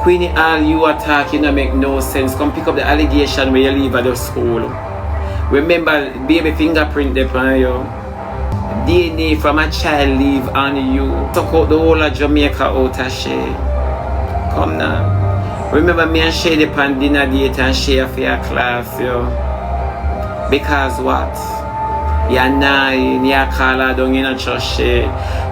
Queeny, all you attack, you know, make no sense. Come pick up the allegation where you leave at the school. Remember, baby fingerprint there on you. DNA from a child leave on you. Took out the whole of Jamaica out of Shay. Come now. Remember me and Shay the pan dinner date and Shay for your class, yo. Because what? You're nine, you call her down in a church, Shay.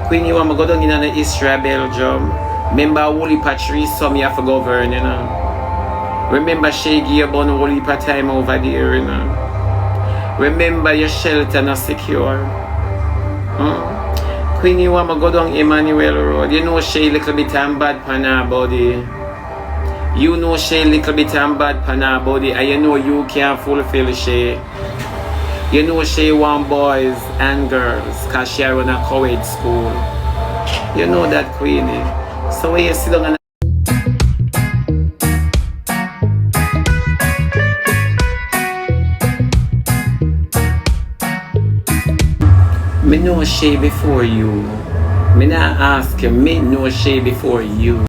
Queeny, you want to go down in the Israel, Belgium. Remember Holy Patrice, some you have to govern, you know. Remember Shay give you one Holy Pat time over there, you know. Remember your shelter not secure. Queeny, you want to go down Emmanuel Road. You know Shay little bit and bad pan her body. You know Shay little bit and bad pan her body. And you know you can't fulfill Shay. You know Shay want boys and girls because she run a co-ed school. You know that, Queeny. So when you sit down and me know Shay before you. Me not ask you, me know Shay before you.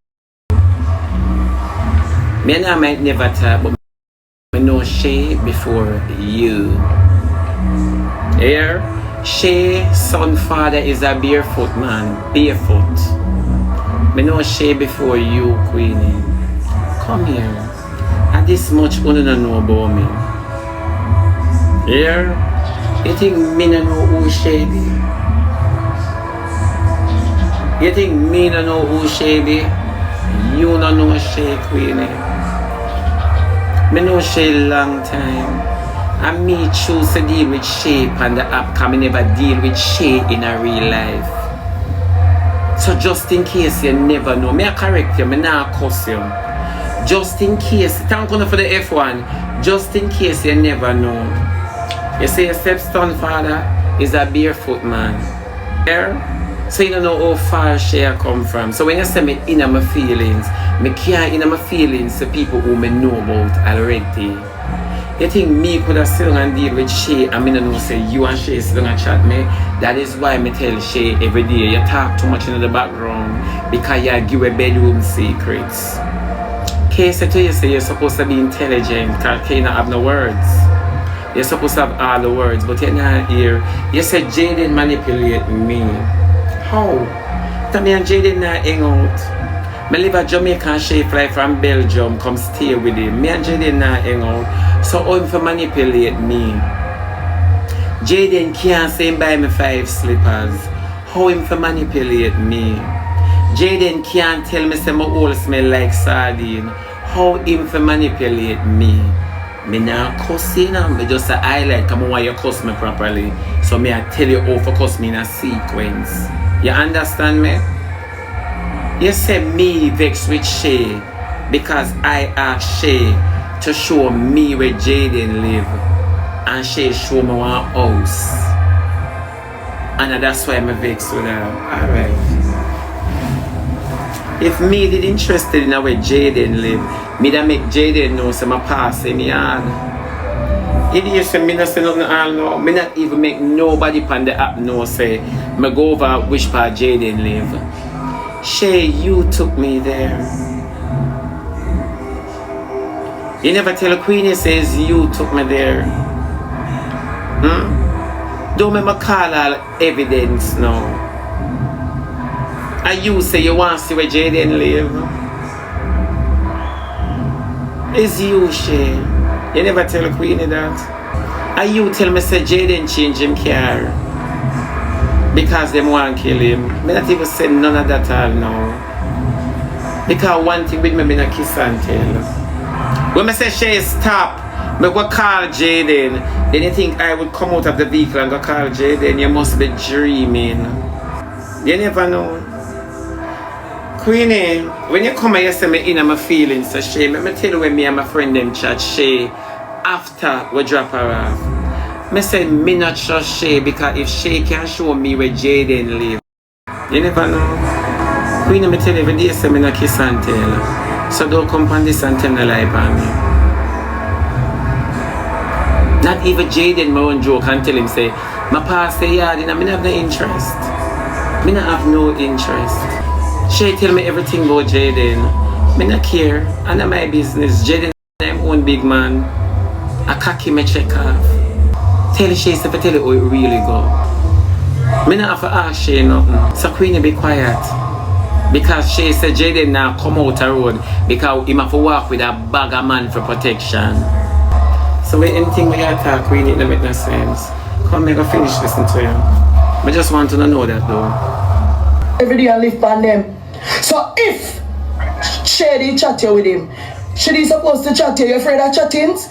Me and I might never talk, but me know Shay before you. Here, Shay son father is a barefoot man, barefoot. Me know Shay before you, Queeny. Come here. And this much you don't know about me. Here, you think me don't know who Shay be? You think me don't know who Shay be? You don't know Shay, Queeny. Me know Shay long time. And me choose to deal with Shay on the app because I never deal with Shay in a real life. So just in case you never know, me I correct you, me not cuss you. Just in case, thank you for the F1, just in case you never know. You say your stepson father is a barefoot man. There? So you don't know how far Shay come from. So when you say me in my feelings, me can't in my feelings to people who me know about already. You think me could have sit down and deal with Shay and me don't know say you and Shay sit down and chat me? That is why me tell Shay every day you talk too much in the background because you give a bedroom secrets. Kay said to you say you're supposed to be intelligent because Kay not have no words. You're supposed to have all the words but you're not here. You said Jaden manipulate me. How? Tell me and Jaden not hang out. Me live at Jamaica and Shay fly from Belgium, come stay with him. Me and Jaden not hang out. So how him for manipulate me? Jaden can't say him buy me 5 slippers. How him for manipulate me? Jaden can't tell me say my whole smell like sardine. How him for manipulate me? Me not cuss you know, me just a highlight because I want you cuss me properly. So me I tell you how for cuss me in a sequence. You understand me? You say me vex with Shay because I asked Shay to show me where Jaden live and Shay show me one house. And that's why I'm vex with her. Alright. If me did interested in where Jaden live, me da make Jaden know say my pass in yard. If you say me not say nothing all know, me not even make nobody on the app know say me go over which part Jaden live. Shay, you took me there. You never tell Queeny says you took me there. Don't make me call all evidence now. And you say you want to see where Jaden live. It's you, Shay. You never tell Queeny that. And you tell me say Jaden change him car. Because them want to kill him. Me not even say none of that all now. Because one thing with me not kiss and tell. When I say Shay stop, me go call Jaden. Then you think I would come out of the vehicle and go call Jaden. You must be dreaming. You never know. Queeny, when you come and you say me in my feelings, so Shay, let me tell you when me and my friend them chat Shay after we drop her off. I said me not trust Shay because if Shay can show me where Jaden live, you never know. Queeny, me tell you every day say me not kiss and tell. So don't come on this and tell no lie on me. Not even Jaden my own joke and tell him say, my past say yeah, then I have no interest. Me not have no interest. Shay tell me everything about Jaden. Me not care. And my business. Jaden them own big man. I cocky me check off. Tell Shay to tell you how it really go. Me not have to ask Shay nothing. So Queeny be quiet. Because Shay said Jaden now come out the road because he have to walk with a bag of man for protection. So with anything we got talk, Queeny, it don't make no sense. Come make a finish listening to you. I just want to know that though. Every day I live on them. So if Shay chat you with him, should he supposed to chat you? You afraid of chattings?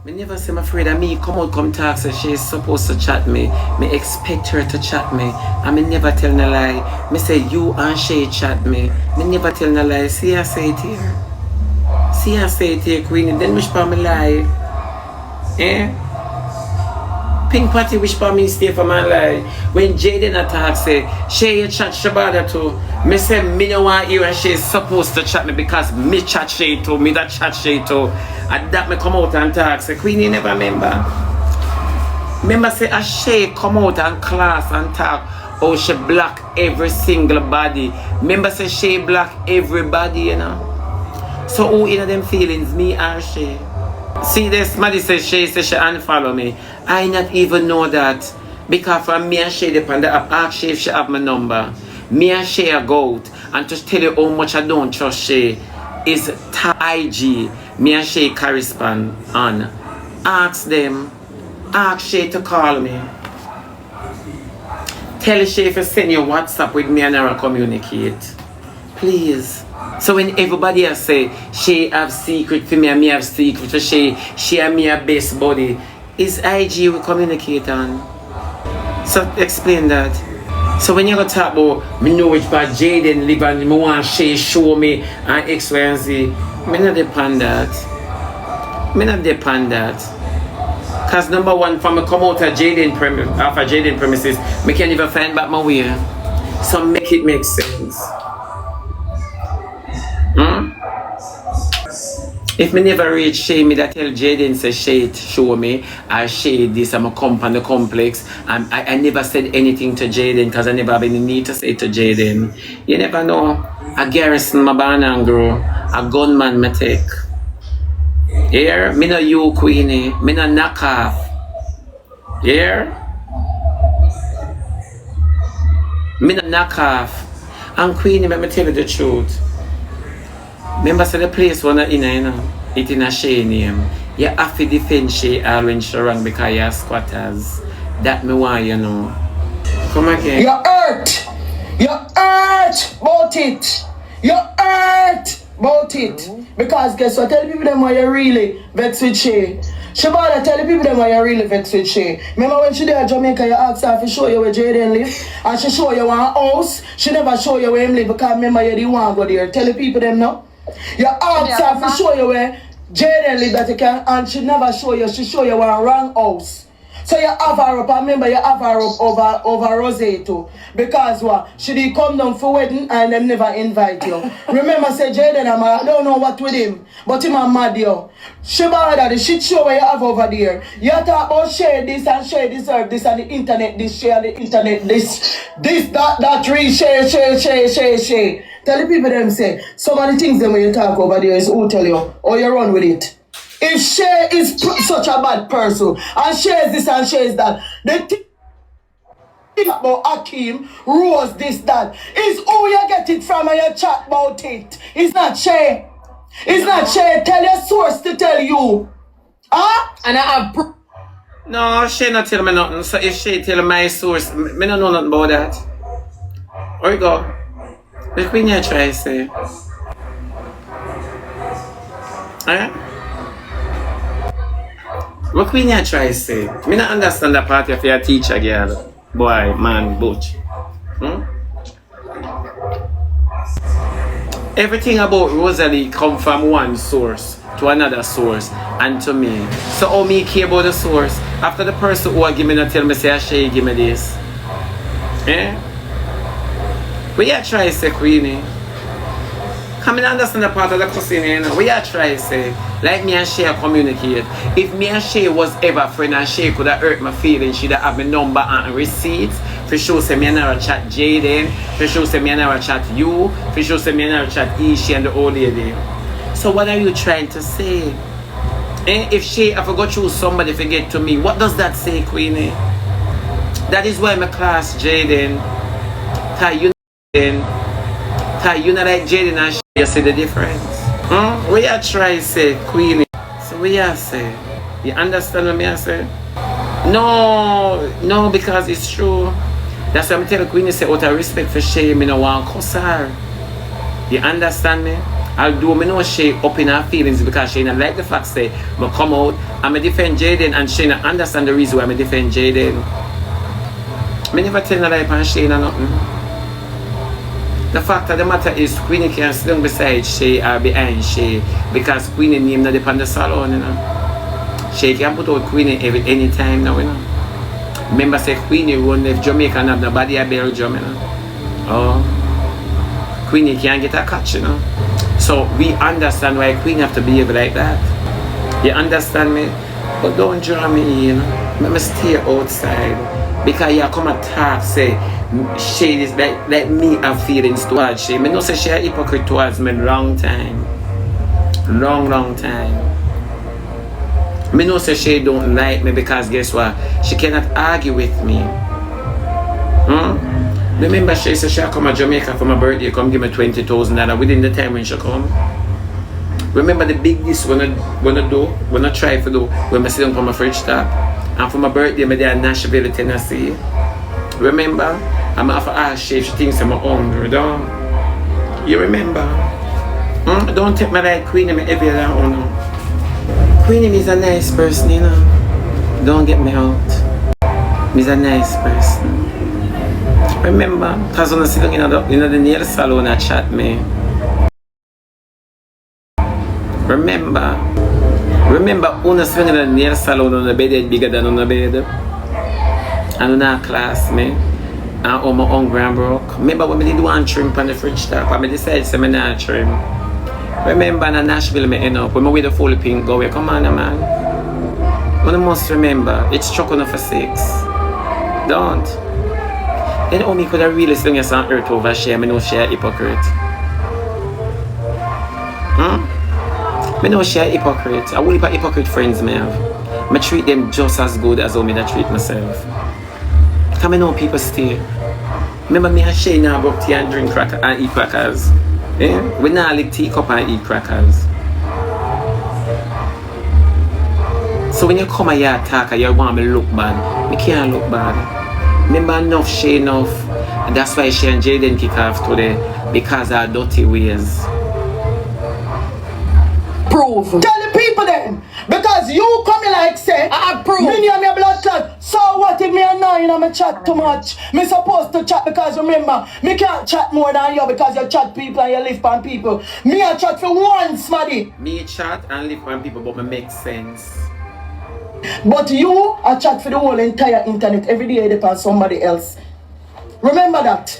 I never say I'm afraid of me. Come out, come talk. So she's supposed to chat me. Me expect her to chat me. And me never tell no lie. Me say you and Shay chat me. Me never tell no lie. See I say it here. See I say it here, Queenie. Then wish for me lie. Eh? Pink party wish for me stay for my lie. When Jaden attack say, Shay you chat Shebada too. Me say me no want you and Shay supposed to chat me because me chat Shay too. Me that chat Shay too. And that me come out and talk. Say Queenie never remember. Remember say a Shay come out and class and talk. Oh she block every single body. Remember say Shay block everybody, you know. So who in them feelings, me or Shay? See this, Maddie says Shay says she unfollow me. I not even know that. Because from me and Shay depend the app, ask Shay if she have my number. Me and Shay a go out and just tell you how much I don't trust Shay is IG. Me and Shay correspond on. Ask them. Ask Shay to call me. Tell Shay if you send your WhatsApp with me and her communicate. Please. So when everybody else say Shay have secret for me and me have secret for Shay and me have best buddy, is IG we communicate on. So explain that. So when you go talk about me know which part Jaden live and me want Shay show me and X, Y and Z, me not depend that. Me not depend that. Cause number one, from me come out of Jaden premises, me can't even find back my way. So make it make sense. If me never reach Shay, me that tell Jaden say Shay show me or Shay this, I'm a come on the complex. I never said anything to Jaden because I never have any need to say to Jaden. You never know. A garrison my barn and grow. A gunman me take. Here, me no you Queenie. Me no knock off. Here? Me no knock off. And Queenie, let me tell you the truth. Remember, so the place one in, you know, it in a Shay name. You have to defend Shay all when she wrong because you're squatters. That me want you know. Come again. You're hurt. You're hurt about it. You're hurt about it. Because guess what? Tell people them why you're really vexed with Shay. Shebada, tell the people them why you're really vexed with Shay. Remember when she there in Jamaica, you asked her to show you where Jaden live? And she show you one house. She never show you where him live because remember you didn't want to go there. Tell the people them now. You asked her to show you where Jaden live that you can, and she never show you. She show you one wrong house. So you have her up, and remember you have her up over Roseto. Because what? She did come down for wedding and them never invite you. Remember say Jaden, I don't know what with him, but him and mad you. Shebada, the shit show where you have over there. You talk about Shay this and Shay deserve this and the internet this, Shay and the internet this, that real Shay. Tell the people them say, some of the things them when you talk over there is who tell you, or you run with it. If Shay is such a bad person, and Shay is this and Shay is that, the thing about Akeem, Rose, this, that, is who you get it from and you chat about it. It's not Shay. It's not Shay. Tell your source to tell you. Huh? And I have... No, Shay not tell me nothing. So if Shay tell my source, me don't know nothing about that. Where you go? What Queeny I try to say? What Queeny I try to say? Me not understand that part of your teacher girl. Boy, man, butch. Everything about Rosalie come from one source to another source and to me. So how me care about the source? After the person who give me not tell me say Shay give me this. We are trying to say Queeny. Come and understand the part of the cousin, you know. We are trying to say, like me and Shay communicate. If me and Shay was ever friend and Shay could have hurt my feelings, she'd have my number and receipts For sure, say me and I chat Jaden. For sure, say me and I chat you. For sure, say me and I chat Ishi and the old lady. So what are you trying to say? If Shay, I forgot you somebody forget to me, what does that say, Queenie? That is why my class Jaden. You not like Jaden and Shay, you see the difference? What you try to say, Queenie? So what you say? You understand what I say? No, because it's true. That's why I'm telling Queenie, say, out of respect for Shay, I don't want to cuss her. You understand me? Although I know Shay up in her feelings because she don't like the fact say I come out and I defend Jaden and she don't understand the reason why I defend Jaden. I never tell her life and Shay nothing. The fact of the matter is Queenie can sit down beside Shay or behind Shay because Queenie name not depend on the salon, you know. Shay can put out Queenie any time now, you know. Remember say Queenie run left Jamaica and have nobody at Belgium, you know. Oh, Queenie can't get a catch, you know. So we understand why Queenie have to behave like that. You understand me? But don't draw me in. Let me stay outside. Because you come and talk, say, Shay is like me have feelings towards Shay. I know say she a hypocrite towards me long time. Long time. I know say Shay don't like me because guess what? She cannot argue with me. Remember Shay said she come to Jamaica for my birthday, come give me $20,000 within the time when she come. Remember the big this when I try for do, when I sit down for my fridge top. And for my birthday, I'm there in Nashville, Tennessee. Remember? I'm going to ask Shay if she thinks I'm hungry, don't you remember? Don't take me like Queenie, me every other owner. Queenie is a nice person, you know. Don't get me out. He's a nice person. Remember, because when I sit down in the nail salon and chat me. Remember, when I sit down in the nail salon on the bed, it's bigger than on the bed. And on our class, me. And all my hungry and broke. Remember when I did one trim on the fridge top, and I decided to say I'm not trim. Remember in Nashville, me end up, when I wear the full pink, go away, come on, man. When I must remember, it's struck on for 6. Don't. Then how me could have really sung us on earth over Shay, I know Shay a hypocrite. I know Shay a hypocrite. I will have hypocrite friends me have. I treat them just as good as how I treat myself. Because I know people stay. Remember me and Shay now go up tea and drink crackers and eat crackers. We now lick teacup and eat crackers. So when you come here and talk and you want me to look bad, I can't look bad. Remember enough Shay enough, and that's why Shay and Jaden kick off today, because of her dirty ways. Prove. Tell the people then, because you come in like say, I prove. Me and my blood clot. So what if me annoying and me chat too much? Me supposed to chat because remember, me can't chat more than you because you chat people and you live on people. Me I chat for once, Maddy. Me chat and live on people, but me make sense. But you are chat for the whole entire internet every day depend on somebody else. Remember that.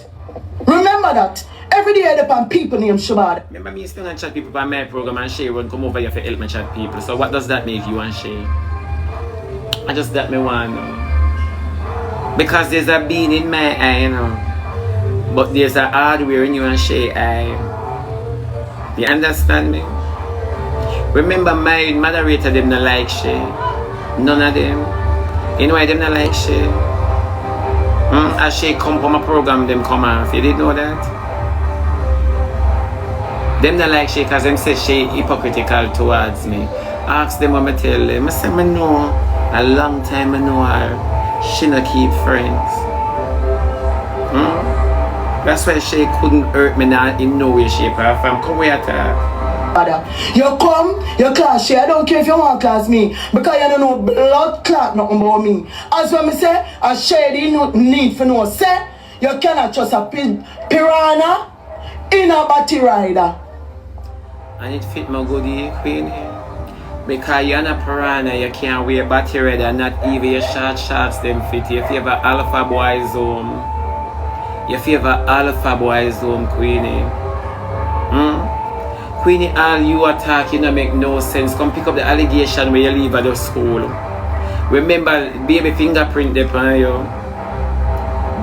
Remember that. Every day depend on people named Shebada. Remember me still and chat people on my program and Shay will come over here for help me chat people. So what does that make you and Shay? I just that me want know. Because there's a bean in my eye, you know. But there's a hardware in you and Shay eye. You understand me? Remember my moderator them not like Shay. None of them. You know why them not like Shay? As Shay come from a program, them come off. You didn't know that? Them not like Shay because them say Shay hypocritical towards me. Ask them what I tell them. I say, I know. A long time I know her. She not keep friends. That's why Shay couldn't hurt me now in no way, shape, or form. Come where I talk. You come, you class Shay. I don't care if you want to class me because you don't know blood clot nothing about me. As when I say, a Shay didn't need for no say, you cannot trust a piranha in a batty rider. And it fit my goodie, Queenie. Because you're not piranha, you can't wear batty rider and not even your shorts them fit. You favor alpha boy zone. You favor alpha boy zone, Queenie. Queenie, all you attack, you know, make no sense. Come pick up the allegation where you leave at the school. Remember, baby fingerprint upon you.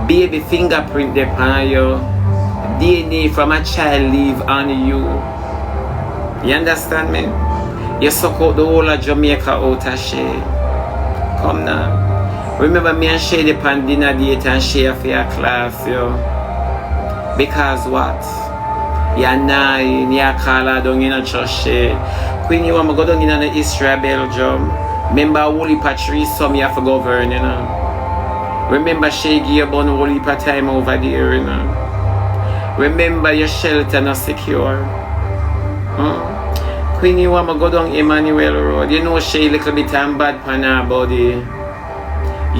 Baby fingerprint there on you. DNA from a child live on you. You understand me? You suck out the whole of Jamaica out of Shay. Come now. Remember me and Shay the pan dinner date and Shay for your class, yo. Because what? You're nine, you're called down in a church, Shay. Queeny, you want to go down in the Israel, Belgium. Remember Holy Patrice, some you have to govern, you know. Remember Shay give you about Holy time over there, you know. Remember your shelter not secure. Queeny, you want to go down Emmanuel Road. You know Shay little bit and bad pan her body.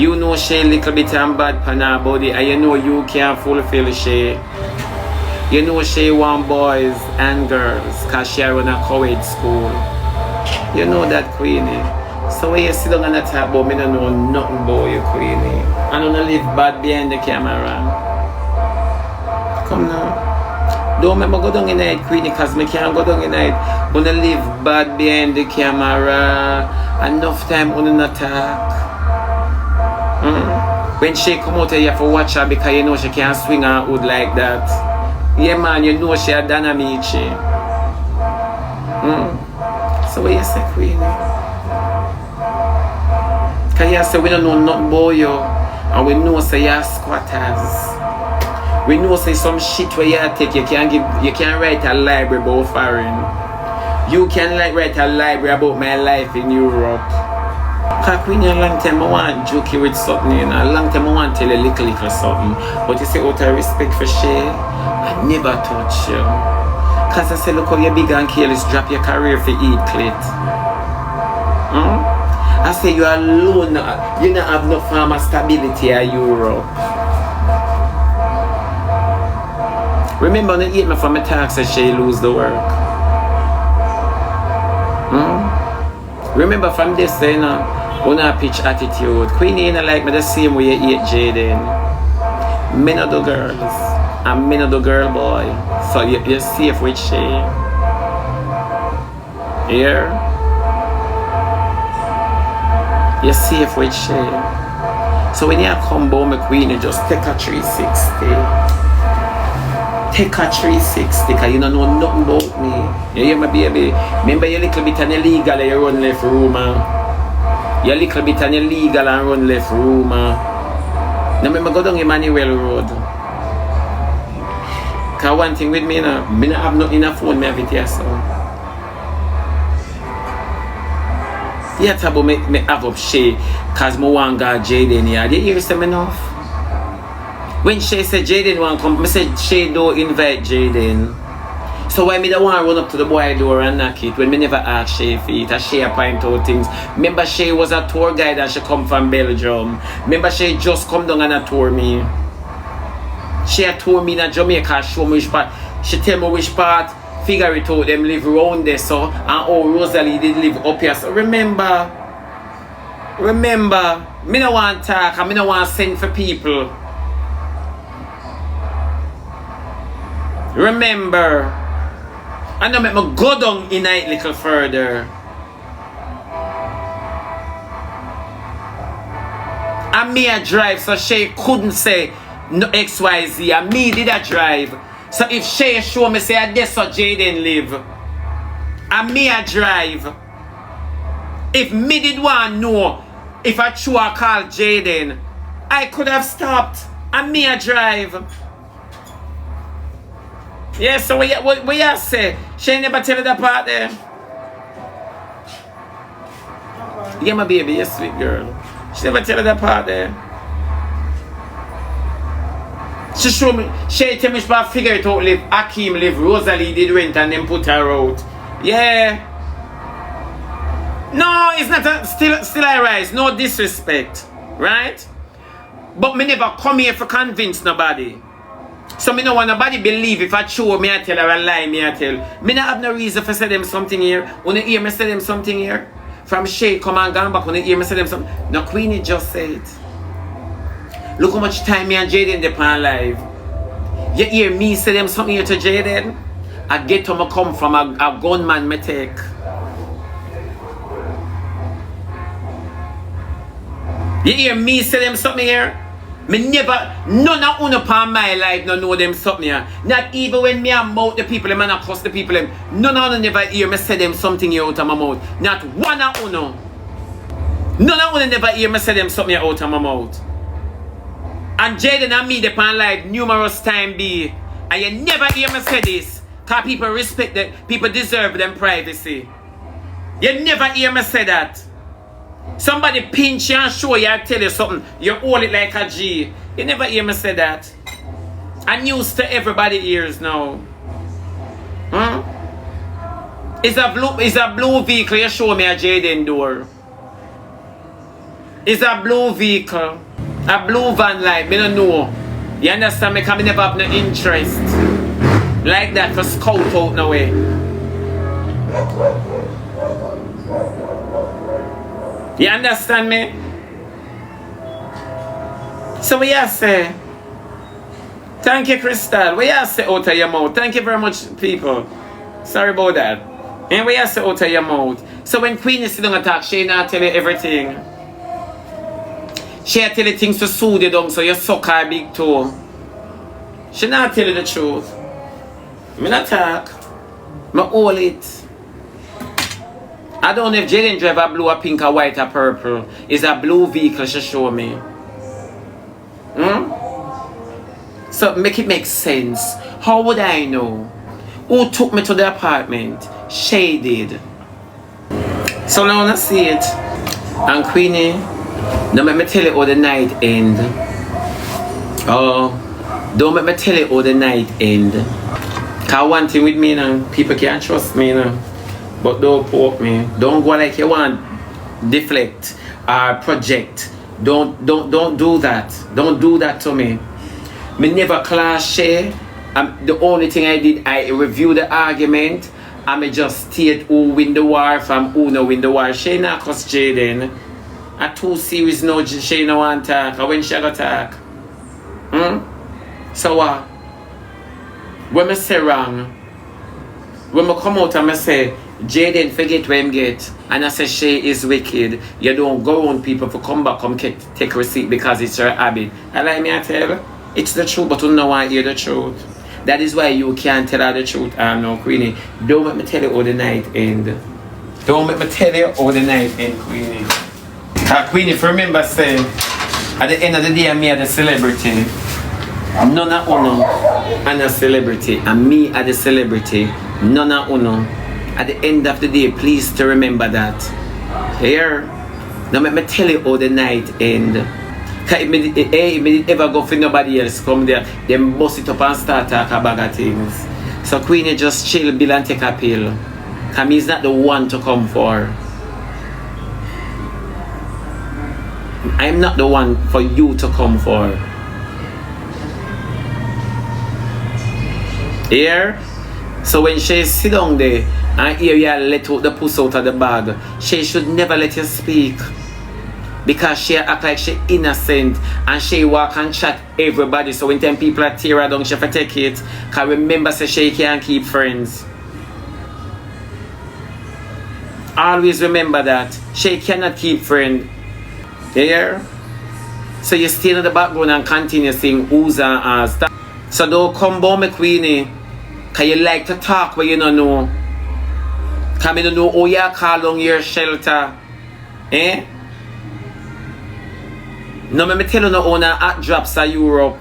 You know Shay little bit and bad pan her body. And you know you can't fulfill Shay. You know Shay want boys and girls because she run a co-ed school. You know that, Queeny. So when you sit down and talk about me, I don't know nothing about you, Queeny. I don't live bad behind the camera. Come now. Don't make me go down in night, Queeny, because I can't go down in night. I don't live bad behind the camera. Enough time I don't talk. When she come out here, you have to watch her because you know she can't swing her hood like that. Yeah, man, you know she had done a meeting. So what you say, Queeny? Because you say we don't know nothing about you. And we know say you're squatters. We know say some shit where you take, you can't write a library about foreign. You can write a library about my life in Europe. Because Queeny, a long time I want to joke you with something, you know. A long time I want to tell you little something. But you say out of respect for Shay, I never touch you. Because I say, look how you're big and careless, drop your career for eat clit. I say you alone, you don't have no form of stability in Europe. Remember, when you eat me from my tax, that Shay lose the work. Remember from this, you know, when I pitch attitude, Queeny, you know, like me the same way you eat Jaden. Me not do girls, and me not do girl boy. So you're safe with Shay. Here? You're safe with Shay. So when you come about me, Queeny, just take a 360. Take a 360, because you don't know nothing about me. You hear my baby? Remember you little bit and illegal and you run left room. You little bit and illegal and run left room. Now remember go down Emmanuel Road. Because one thing with me, I don't have nothing in a phone, I have it here, so. You talk about me have up Shay, because I want to go Jaden here. Did you hear me enough? When Shay said Jaden want to come, I said Shay don't invite Jaden. So why me don't want to run up to the boy door and knock it when me never ask Shay for it? And Shay point out things. Remember Shay was a tour guide and she come from Belgium. Remember Shay just come down and a tour me. She told me in Jamaica, show me which part. She tell me which part, figure it out, them live around there, so, and how Rosalie did live up here. So remember, me no want to talk and me no want to send for people. Remember, I don't make me go down in night little further. And me a drive, so Shay couldn't say no XYZ, and me did a drive. So if Shay show me say that's how Jaden live, and me a drive. If me did want to know if I true I call Jaden, I could have stopped, and me a drive. Yeah, so what you say? Shay never tell you that part there? Yeah, my baby, you sweet girl. She never tell you that part there. She show me, Shay tell me she figure it out, live, Akeem live, Rosalie did rent and then put her out. Yeah. No, it's not a, still I rise, no disrespect, right? But me never come here for convince nobody. So me no want nobody believe if I show me I tell or a lie me I tell. Me not have no reason for say them something here. When you hear me say them something here, from Shay come and gone back when you hear me say them something. No, Queeny just say it. Look how much time me and Jaden depend live. You hear me say them something here to Jaden? I get to me come from a gunman me take. You hear me say them something here? Me never, none of uno upon my life no know them something here. Not even when me am out the people, them and I cuss the people, them. None of uno never hear me say them something here out of my mouth. Not one of uno. None of uno never hear me say them something here out of my mouth. And Jaden and me upon life numerous times be. And you never hear me say this. Because people respect them, people deserve them privacy. You never hear me say that. Somebody pinch you and show you and tell you something. You hold it like a G. You never hear me say that. I'm used to everybody's ears now. Huh? It's a blue vehicle you show me a Jaden door. It's a blue vehicle. A blue van light. Me don't know. You understand me? Because I never have no interest. Like that for scout out no way. You understand me? So what you say? Thank you, Crystal. What you say out of your mouth? Thank you very much, people. Sorry about that. And what you say out of your mouth? So when Queeny sit down and talk, she not tell you everything. She tell you things to soothe you down so you suck her big toe. She not tell you the truth. Me not talk. Me hold it. I don't know if Jaden drive a blue, a pink, a white, or purple. It's a blue vehicle she show me. So make it make sense. How would I know? Who took me to the apartment? Shay did. So now I see it. And Queeny, don't make me tell you how the night end. Oh, don't make me tell you how the night end. Cause one thing with me now, people can't trust me now. But don't poke me. Don't go like you want. Deflect or project. Don't do that. Don't do that to me. Me never clash Shay. The only thing I did, I review the argument. And me just state who win the war from who no win the war. Shay not cause Jaden. A too serious no Shay no want talk. Or when she go talk. So what? When me say wrong, when me come out and me say Jaden forget where him get, and I say Shay is wicked, you don't go on people for come back, come take receipt because it's your habit. I like me I tell, it's the truth, but you don't want to hear the truth. That is why you can't tell her the truth. No, Queeny, don't make me tell you how the night end. Don't make me tell you how the night end, Queeny. Queeny, if you remember saying, at the end of the day, I'm me as a celebrity. None of uno and a celebrity, and me as a celebrity. None of uno. At the end of the day, please to remember that. Here, now let me tell you how the night end. Cause if me ever go for nobody else come there, then bust it up and start talk about things. So Queeny just chill, bill and take a pill. Cause me is not the one to come for. I'm not the one for you to come for. Here? So when she sit down there and hear you let out the puss out of the bag, she should never let you speak. Because she act like she innocent and she walk and chat everybody. So when 10 people are tear her down, she have to take it. Because remember, say she can't keep friends. Always remember that. She cannot keep friends. Here? So you stay in the background and continue saying who's and as. So don't come by me, Queeny. Cause you like to talk where you don't know. Cause you don't know how you call on your shelter. Eh? No, me tell you no own hot drops of Europe.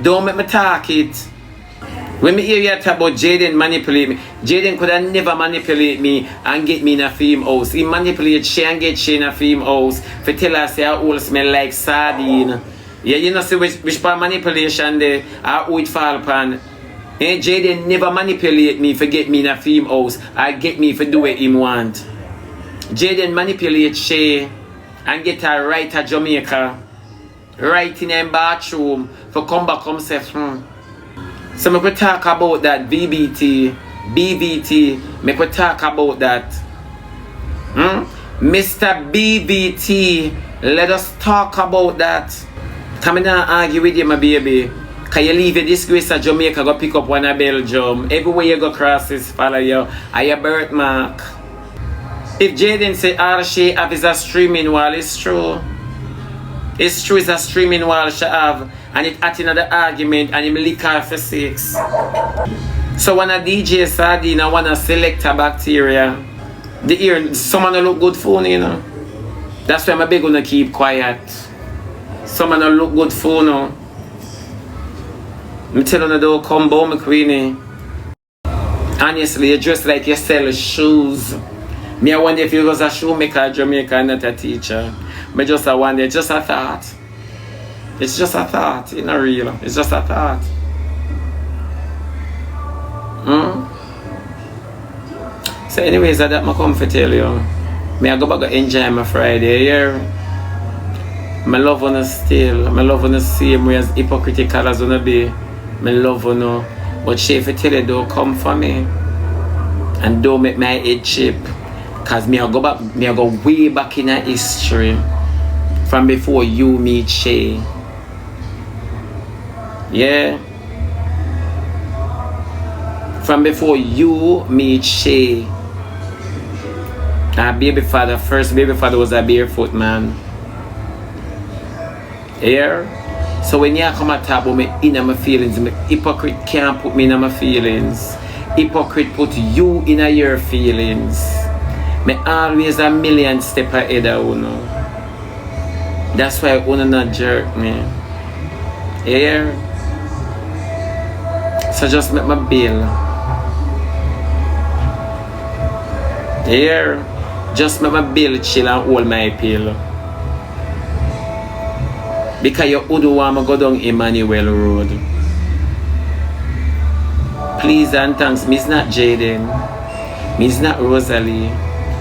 Don't make me talk it. When me hear you talk about Jaden manipulate me, Jaden could have never manipulate me and get me in a film house. He manipulate Shay and get Shay in a film house for tell her say I all smell like sardine. Yeah, you know see which part manipulation there or who it fall upon. Eh, Jaden never manipulate me for get me in a film house or get me for do what him want. Jaden manipulate Shay and get her right at Jamaica, right in her bathroom for come back come say, So me could talk about that BBT, me could talk about that. Mr. BBT, let us talk about that. Come in and argue with you, my baby. Can you leave your disgrace at Jamaica, go pick up one at Belgium? Everywhere you go crosses, follow you. Are your birthmark? If Jaden say all she have is a streaming wall, it's true. It's true, it's a streaming wall she have, and it at another argument, and him lick her for 6. So when a DJ Sardine I wanna select a bacteria, the ear, someone look good for you, you know. That's why I'm big gonna keep quiet. Someone look good for you. I'm telling you, don't come bow me Queeny. Honestly, you dress like you sell shoes. Me I wonder if you was a shoemaker in Jamaica and not a teacher. Me just a wonder, it's just a thought. It's just a thought, it's not real. It's just a thought. So anyways, that I come to tell you. Me I go back and enjoy my Friday here. My love on still. My love on the same way as hypocritical as wanna be. My love on no. But she if you tell you don't come for me. And don't make my head chip. Cause me I go back, me I go way back in a history. From before you meet Shay. Yeah. From before you meet Shay. Our baby father, first baby father was a barefoot man. Here. So when you come and talk about me in my feelings, me hypocrite can't put me in my feelings. Hypocrite put you in your feelings. Me always a million step ahead of you. That's why you not jerk me. Here. So just make my bill. Here. Just make my bill chill and hold my pill. Because you would want to go down Emmanuel Road. Please and thanks. Me's not Jaden. Me's not Rosalie.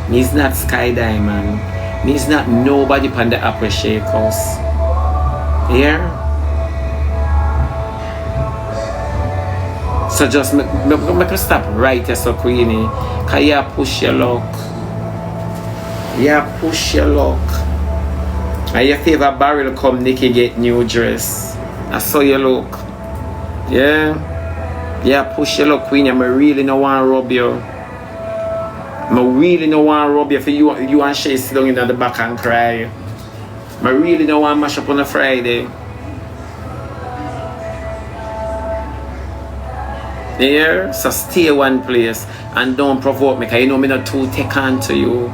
Me's not Sky Diamond. Me's not nobody on the Upper Shake House. Here? So just make you stop right here, so Queeny. Because you push your luck. You push your luck. And your favorite barrel come Nikki get new dress. I saw you look. Yeah. Yeah, push your luck, Queeny. I really don't want to rub you. I really don't want to rub you for you and Shay sit down in the back and cry. I really don't want to mash up on a Friday. Yeah? So stay one place and don't provoke me because you know me not too take on to you.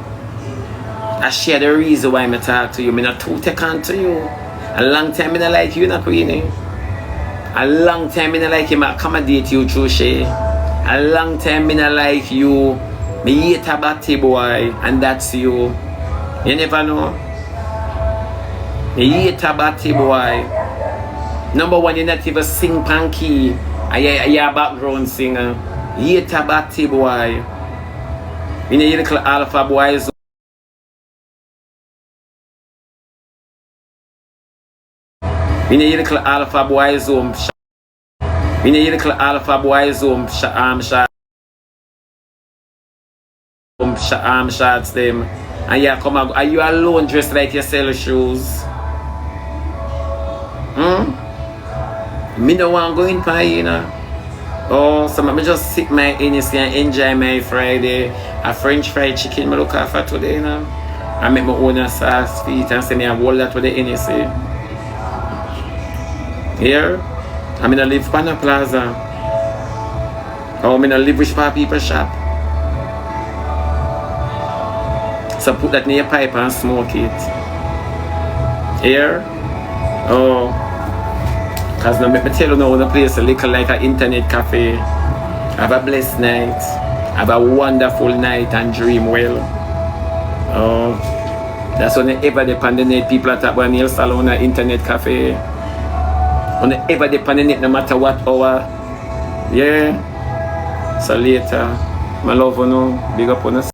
I share the reason why I talk to you. Me not too take on to you. A long time I don't like you, not Queeny. A long time I don't like him accommodate you through Shay. A long time I don't like you. Me hate a batty boy, and that's you. You never know. Me hate a batty boy. Number one, you not even sing panky. You're a background singer. Hate a batty boy. You know, you little alpha boys. You know, you little alpha boys. You know, you little alpha boys. Shots them, and you come out. Are you alone dressed like you sell shoes? Me don't want to go in pie, you know. Oh, so I just sit my innocence and enjoy my Friday. A French fried chicken I look after today, you know. I make my own sauce feet and say me I hold that with the innocence. Here, I'm in a live Pana Plaza. Oh, I'm in a live rich people shop. So put that in your pipe and smoke it. Here? Oh. Because now let me tell you now the place a little like an internet cafe. Have a blessed night. Have a wonderful night and dream well. Oh. That's when you ever depend on the people at a nail salon or internet cafe. When you ever depend on it no matter what hour. Yeah. So later. My love you know. Big up on us.